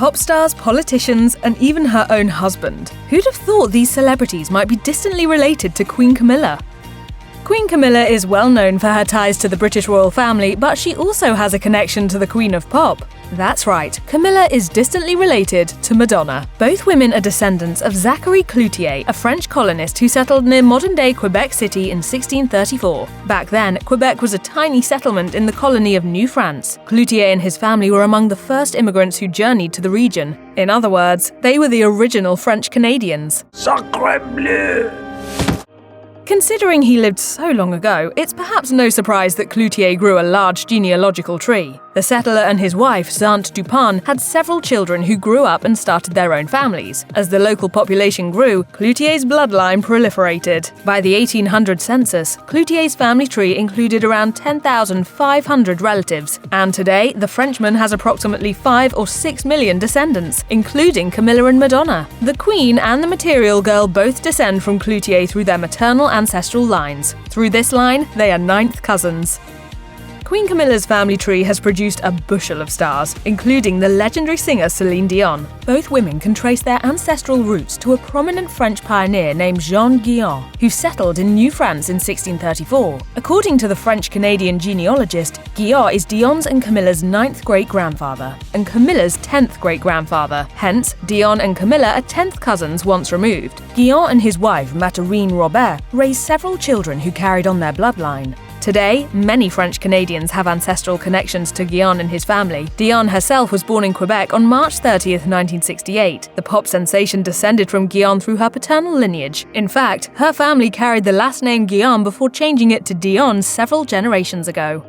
pop stars, politicians, and even her own husband. Who'd have thought these celebrities might be distantly related to Queen Camilla? Queen Camilla is well known for her ties to the British royal family, but she also has a connection to the Queen of Pop. That's right, Camilla is distantly related to Madonna. Both women are descendants of Zachary Cloutier, a French colonist who settled near modern-day Quebec City in 1634. Back then, Quebec was a tiny settlement in the colony of New France. Cloutier and his family were among the first immigrants who journeyed to the region. In other words, they were the original French Canadians. Sacre bleu! Considering he lived so long ago, it's perhaps no surprise that Cloutier grew a large genealogical tree. The settler and his wife, Zante Dupin, had several children who grew up and started their own families. As the local population grew, Cloutier's bloodline proliferated. By the 1800 census, Cloutier's family tree included around 10,500 relatives, and today the Frenchman has approximately 5 or 6 million descendants, including Camilla and Madonna. The Queen and the Material Girl both descend from Cloutier through their maternal ancestral lines. Through this line, they are ninth cousins. Queen Camilla's family tree has produced a bushel of stars, including the legendary singer Céline Dion. Both women can trace their ancestral roots to a prominent French pioneer named Jean Guyon, who settled in New France in 1634. According to the French-Canadian genealogist, Guyon is Dion's and Camilla's 9th great-grandfather, and Camilla's 10th great-grandfather. Hence, Dion and Camilla are 10th cousins once removed. Guyon and his wife, Mathurine Robert, raised several children who carried on their bloodline. Today, many French Canadians have ancestral connections to Guyon and his family. Dion herself was born in Quebec on March 30, 1968. The pop sensation descended from Guyon through her paternal lineage. In fact, her family carried the last name Guyon before changing it to Dion several generations ago.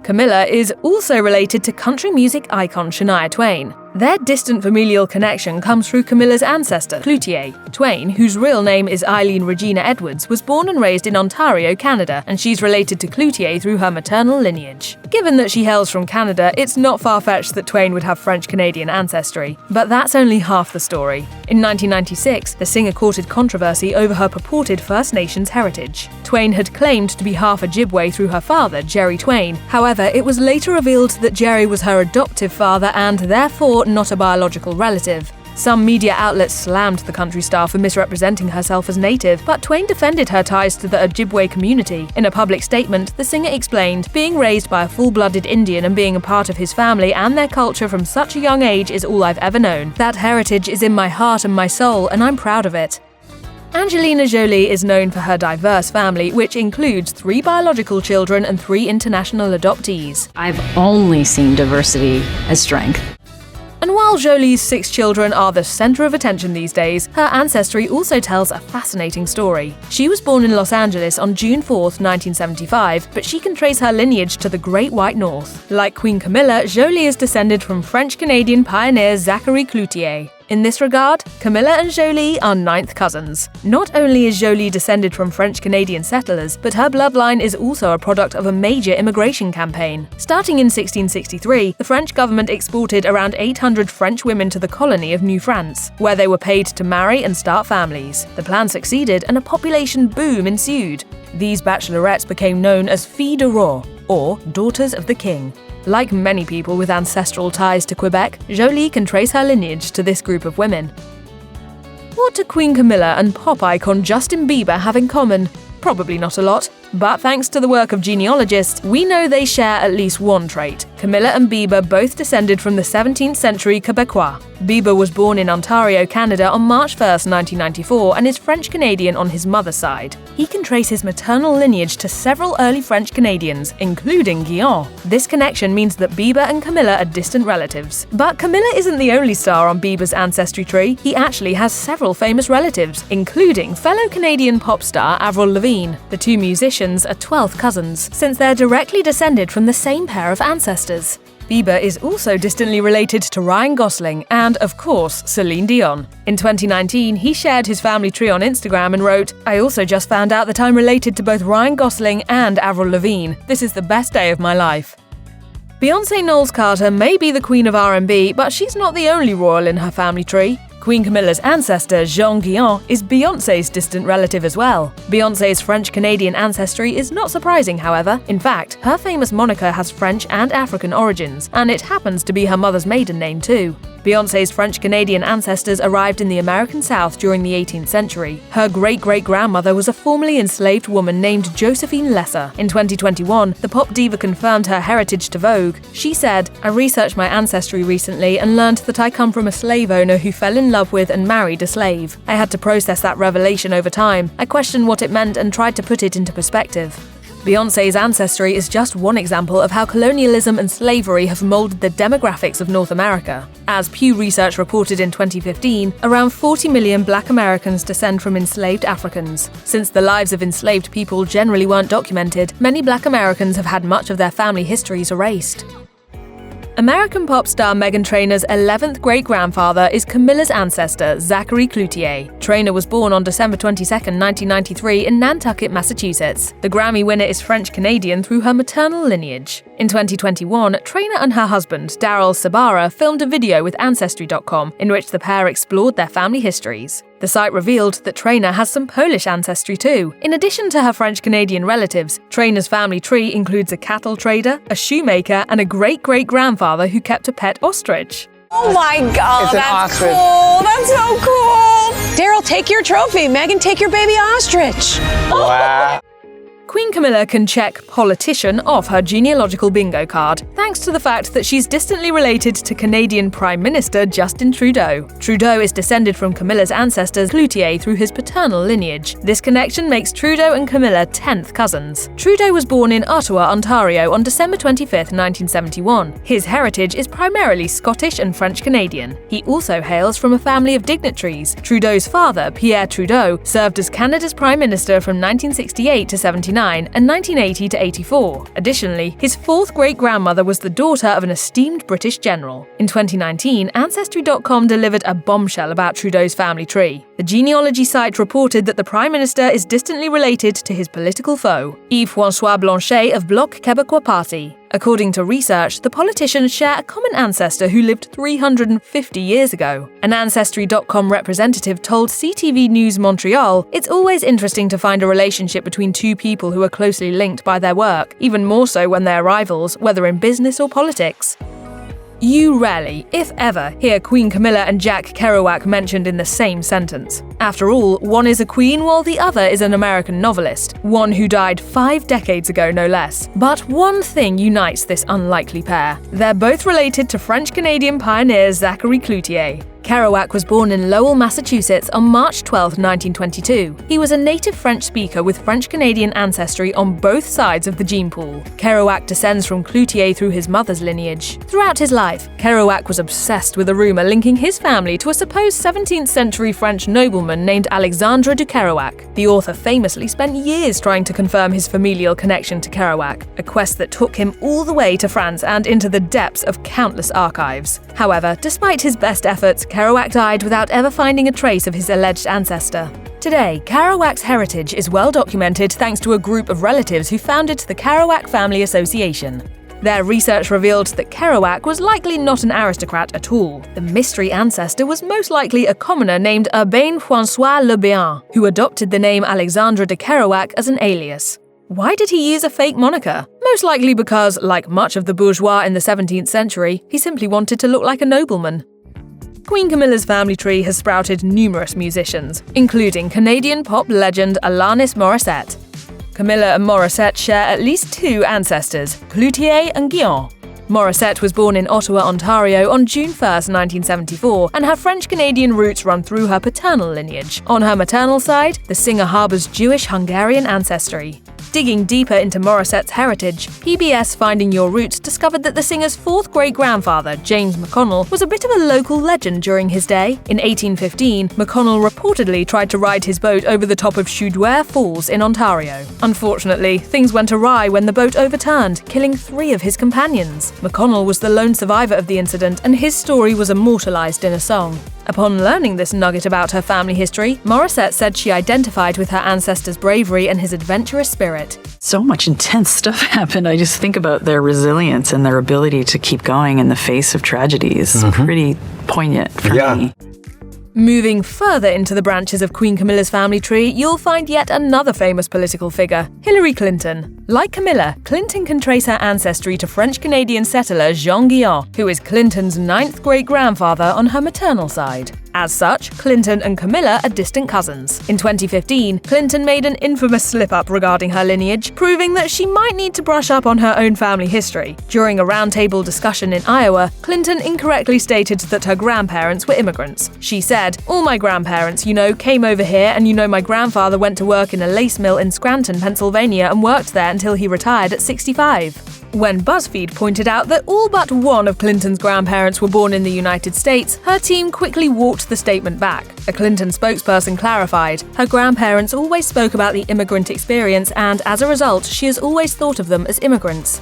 Camilla is also related to country music icon Shania Twain. Their distant familial connection comes through Camilla's ancestor, Cloutier. Twain, whose real name is Eileen Regina Edwards, was born and raised in Ontario, Canada, and she's related to Cloutier through her maternal lineage. Given that she hails from Canada, it's not far-fetched that Twain would have French-Canadian ancestry. But that's only half the story. In 1996, the singer courted controversy over her purported First Nations heritage. Twain had claimed to be half Ojibwe through her father, Jerry Twain. However, it was later revealed that Jerry was her adoptive father and, therefore, not a biological relative. Some media outlets slammed the country star for misrepresenting herself as native, but Twain defended her ties to the Ojibwe community. In a public statement, the singer explained, "Being raised by a full-blooded Indian and being a part of his family and their culture from such a young age is all I've ever known. That heritage is in my heart and my soul, and I'm proud of it." Angelina Jolie is known for her diverse family, which includes 3 biological children and 3 international adoptees. I've only seen diversity as strength. And while Jolie's 6 children are the center of attention these days, her ancestry also tells a fascinating story. She was born in Los Angeles on June 4, 1975, but she can trace her lineage to the Great White North. Like Queen Camilla, Jolie is descended from French-Canadian pioneer Zachary Cloutier. In this regard, Camilla and Jolie are 9th cousins. Not only is Jolie descended from French-Canadian settlers, but her bloodline is also a product of a major immigration campaign. Starting in 1663, the French government exported around 800 French women to the colony of New France, where they were paid to marry and start families. The plan succeeded and a population boom ensued. These bachelorettes became known as filles de roi, or daughters of the king. Like many people with ancestral ties to Quebec, Jolie can trace her lineage to this group of women. What do Queen Camilla and pop icon Justin Bieber have in common? Probably not a lot, but thanks to the work of genealogists, we know they share at least one trait. Camilla and Bieber both descended from the 17th century Quebecois. Bieber was born in Ontario, Canada on March 1, 1994 and is French-Canadian on his mother's side. He can trace his maternal lineage to several early French Canadians, including Guyon. This connection means that Bieber and Camilla are distant relatives. But Camilla isn't the only star on Bieber's ancestry tree. He actually has several famous relatives, including fellow Canadian pop star Avril Lavigne. The 2 musicians are 12th cousins, since they're directly descended from the same pair of ancestors. Bieber is also distantly related to Ryan Gosling and, of course, Céline Dion. In 2019, he shared his family tree on Instagram and wrote, "I also just found out that I'm related to both Ryan Gosling and Avril Lavigne. This is the best day of my life." Beyoncé Knowles Carter may be the queen of R&B, but she's not the only royal in her family tree. Queen Camilla's ancestor, Jean Guyon, is Beyoncé's distant relative as well. Beyoncé's French-Canadian ancestry is not surprising, however. In fact, her famous moniker has French and African origins, and it happens to be her mother's maiden name too. Beyoncé's French-Canadian ancestors arrived in the American South during the 18th century. Her great-great-grandmother was a formerly enslaved woman named Josephine Lesser. In 2021, the pop diva confirmed her heritage to Vogue. She said, "I researched my ancestry recently and learned that I come from a slave owner who fell in love with and married a slave. I had to process that revelation over time. I questioned what it meant and tried to put it into perspective." Beyoncé's ancestry is just one example of how colonialism and slavery have molded the demographics of North America. As Pew Research reported in 2015, around 40 million Black Americans descend from enslaved Africans. Since the lives of enslaved people generally weren't documented, many Black Americans have had much of their family histories erased. American pop star Meghan Trainor's 11th great-grandfather is Camilla's ancestor, Zachary Cloutier. Trainor was born on December 22, 1993 in Nantucket, Massachusetts. The Grammy winner is French-Canadian through her maternal lineage. In 2021, Trainor and her husband, Daryl Sabara, filmed a video with Ancestry.com in which the pair explored their family histories. The site revealed that Trainor has some Polish ancestry too. In addition to her French-Canadian relatives, Trainor's family tree includes a cattle trader, a shoemaker, and a great-great-grandfather who kept a pet ostrich. Oh my God, that's cool. That's so cool. Daryl, take your trophy. Megan, take your baby ostrich. Wow. Queen Camilla can check politician off her genealogical bingo card, thanks to the fact that she's distantly related to Canadian Prime Minister Justin Trudeau. Trudeau is descended from Camilla's ancestors Cloutier through his paternal lineage. This connection makes Trudeau and Camilla 10th cousins. Trudeau was born in Ottawa, Ontario on December 25, 1971. His heritage is primarily Scottish and French-Canadian. He also hails from a family of dignitaries. Trudeau's father, Pierre Trudeau, served as Canada's Prime Minister from 1968 to 79 and 1980 to 84. Additionally, his fourth great-grandmother was the daughter of an esteemed British general. In 2019, Ancestry.com delivered a bombshell about Trudeau's family tree. The genealogy site reported that the Prime Minister is distantly related to his political foe, Yves-François Blanchet of Bloc Québécois Party. According to research, the politicians share a common ancestor who lived 350 years ago. An Ancestry.com representative told CTV News Montreal, "It's always interesting to find a relationship between two people who are closely linked by their work, even more so when they're rivals, whether in business or politics." You rarely, if ever, hear Queen Camilla and Jack Kerouac mentioned in the same sentence. After all, one is a queen while the other is an American novelist, one who died 5 decades ago no less. But one thing unites this unlikely pair. They're both related to French-Canadian pioneer Zachary Cloutier. Kerouac was born in Lowell, Massachusetts on March 12, 1922. He was a native French speaker with French-Canadian ancestry on both sides of the gene pool. Kerouac descends from Cloutier through his mother's lineage. Throughout his life, Kerouac was obsessed with a rumor linking his family to a supposed 17th century French nobleman named Alexandre de Kerouac. The author famously spent years trying to confirm his familial connection to Kerouac, a quest that took him all the way to France and into the depths of countless archives. However, despite his best efforts, Kerouac died without ever finding a trace of his alleged ancestor. Today, Kerouac's heritage is well documented thanks to a group of relatives who founded the Kerouac Family Association. Their research revealed that Kerouac was likely not an aristocrat at all. The mystery ancestor was most likely a commoner named Urbain François Le Béan, who adopted the name Alexandre de Kerouac as an alias. Why did he use a fake moniker? Most likely because, like much of the bourgeois in the 17th century, he simply wanted to look like a nobleman. Queen Camilla's family tree has sprouted numerous musicians, including Canadian pop legend Alanis Morissette. Camilla and Morissette share at least 2 ancestors, Cloutier and Guillaume. Morissette was born in Ottawa, Ontario on June 1, 1974, and her French-Canadian roots run through her paternal lineage. On her maternal side, the singer harbors Jewish-Hungarian ancestry. Digging deeper into Morissette's heritage, PBS Finding Your Roots discovered that the singer's 4th great-grandfather, James McConnell, was a bit of a local legend during his day. In 1815, McConnell reportedly tried to ride his boat over the top of Chaudière Falls in Ontario. Unfortunately, things went awry when the boat overturned, killing 3 of his companions. McConnell was the lone survivor of the incident, and his story was immortalized in a song. Upon learning this nugget about her family history, Morissette said she identified with her ancestor's bravery and his adventurous spirit. So much intense stuff happened. I just think about their resilience and their ability to keep going in the face of tragedy is pretty poignant for me. Moving further into the branches of Queen Camilla's family tree, you'll find yet another famous political figure, Hillary Clinton. Like Camilla, Clinton can trace her ancestry to French-Canadian settler Jean Guyon, who is Clinton's 9th great-grandfather on her maternal side. As such, Clinton and Camilla are distant cousins. In 2015, Clinton made an infamous slip-up regarding her lineage, proving that she might need to brush up on her own family history. During a roundtable discussion in Iowa, Clinton incorrectly stated that her grandparents were immigrants. She said, "All my grandparents, came over here, and my grandfather went to work in a lace mill in Scranton, Pennsylvania, and worked there until he retired at 65. When BuzzFeed pointed out that all but one of Clinton's grandparents were born in the United States, her team quickly walked the statement back. A Clinton spokesperson clarified, her grandparents always spoke about the immigrant experience, and as a result, she has always thought of them as immigrants.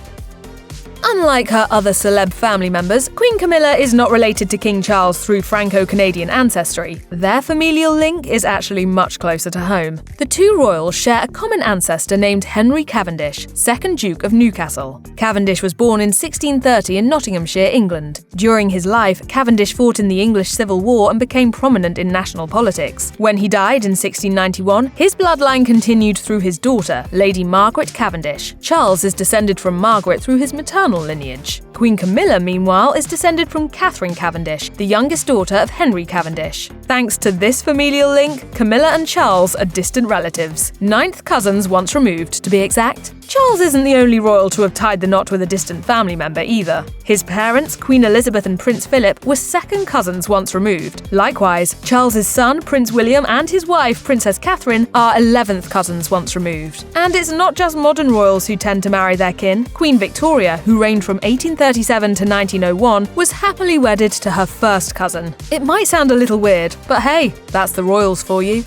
Unlike her other celeb family members, Queen Camilla is not related to King Charles through Franco-Canadian ancestry. Their familial link is actually much closer to home. The two royals share a common ancestor named Henry Cavendish, 2nd Duke of Newcastle. Cavendish was born in 1630 in Nottinghamshire, England. During his life, Cavendish fought in the English Civil War and became prominent in national politics. When he died in 1691, his bloodline continued through his daughter, Lady Margaret Cavendish. Charles is descended from Margaret through his maternal lineage. Queen Camilla, meanwhile, is descended from Catherine Cavendish, the youngest daughter of Henry Cavendish. Thanks to this familial link, Camilla and Charles are distant relatives. 9th cousins once removed, to be exact. Charles isn't the only royal to have tied the knot with a distant family member either. His parents, Queen Elizabeth and Prince Philip, were 2nd cousins once removed. Likewise, Charles's son, Prince William, and his wife, Princess Catherine, are 11th cousins once removed. And it's not just modern royals who tend to marry their kin. Queen Victoria, who reigned from 1837 to 1901, was happily wedded to her 1st cousin. It might sound a little weird, but hey, that's the royals for you.